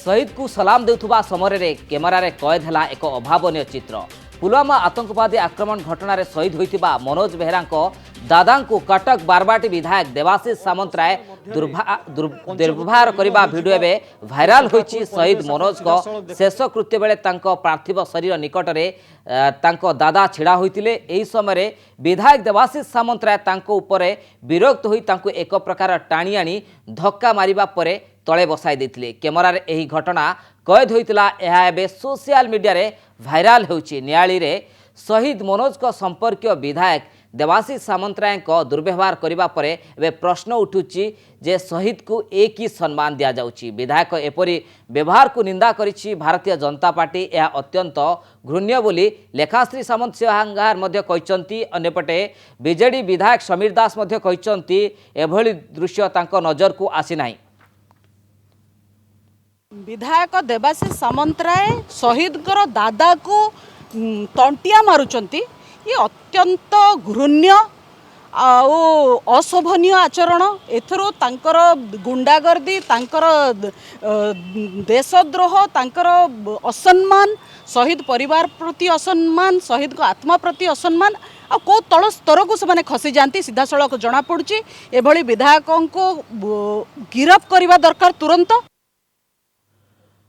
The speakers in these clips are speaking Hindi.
शहीद को सलाम देउथुबा समय कैमेरारे कैद है एक अभावन चित्र। पुलवामा आतंकवादी आक्रमण घटना शहीद होइतिबा मनोज बेहरा दादा को कटक बारबाटी विधायक देवाशीष सामंतराय दुर्व्यवहार करने भिडियो एवं भाइराल होइछि। शहीद मनोज को शेष कृत्य बेले पार्थिव शरीर निकट में दादा छिड़ा होइतिले। एही समय विधायक देवाशीष सामंतराय उपर विरक्त होई एक प्रकार टाणी आनी धक्का मारिबा परे तले बसाई देथिले। कैमरार एही घटना कैद होइतिला। यह एबे सोशल मीडिया रे भाइराल होउछि। न्यायालय रे शहीद मनोज को संपर्क विधायक देवाशीष सामंतराय को दुर्व्यवहार करने पर एवं प्रश्न उठुची जे शहीद को एक ही सम्मान दि जाउची। विधायक एपरी व्यवहार को निंदा करिछि भारतीय जनता पार्टी। यह अत्यंत घृण्य बोली लेखाश्री सामंत सिंहांगार मध्य कहचंती। अन्यपटे बीजेडी विधायक समीर दास मध्य कहचंती एभली दृश्य तांको नजर को आसी नाही। विधायक देवाशीष सामंतराय शहीद कर दादा को तंटिया मारुचंती। ये अत्यंत घृण्य अशोभनीय आचरण। एथरो तांकर गुंडागर्दी, तांकर देशद्रोह, तांकर असम्मान, शहीद परिवार प्रति असम्मान, शहीद को आत्मा प्रति असम्मान आ को तल स्तर को से खसी जाती सीधा सड़क जना पड़ुची। एभली विधायकों को गिरफ्त करने दरकार तुरंत।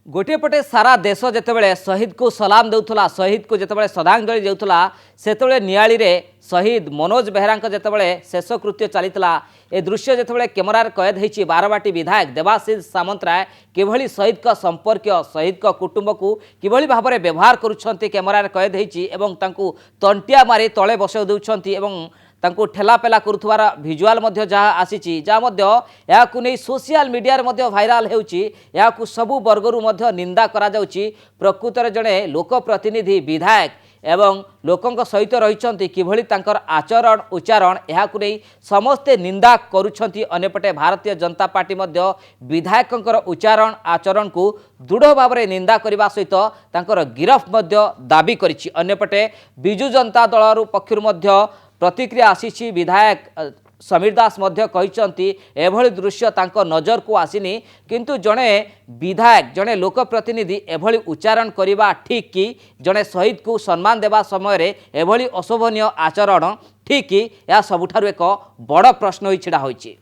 गोटे पटे सारा देश जितेबाला शहीद को सलाम देउथला, शहीद को जितेबाला श्रद्धांजलि देउथला, सेतेबाला न्यायालय रे शहीद मनोज बेहरा जितेबाला शेष कृत्य चलीता ए दृश्य जितेबाला कैमरार कैद होइछि। बारबाटी विधायक देवाशीष सामंतराय किभली शहीद का संपर्क, शहीद का कुटुंब को किभली भाव में व्यवहार करुछंती कैमरार कैद होइछि एवं तांकु तंटिया मारी तले बसाई देउछंती एवं तांको ठेलापेला करुथुवार भिजुआल मध्य जहाँ आसीछि, जहाँ मध्य याकु नै सोशल मीडिया रे मध्य भाइराल हेउछि। याकु सबु वर्गरु मध्य निंदा करा जाउछि। प्रकृतर जड़े लोक प्रतिनिधि विधायक एवं लोकंक सहित रहिछंती किभली तांकर आचरण उच्चारण याकु नै समस्ते निंदा करुछंती। अन्यपटे भारतीय जनता पार्टी मध्य विधायकंकर उच्चारण आचरण को दृढ़ भाव में निंदा करने सहित तांकर गिरफ्त मध्य दाबी करिछि। अन्यपटे बिजु जनता दल पक्षरु मध्य प्रतिक्रिया आसीछि। विधायक समीर दास मध्य कहचंती एभली दृश्य तांको नजर को आसीनी, किंतु जड़े विधायक जड़े लोक प्रतिनिधि एभली उच्चारण करवा ठीक कि जड़े शहीद को सम्मान देवा समय एभली अशोभनीय आचरण ठीक कि यह सबुठारु एक बड़ प्रश्न होई छिड़ा होइछि।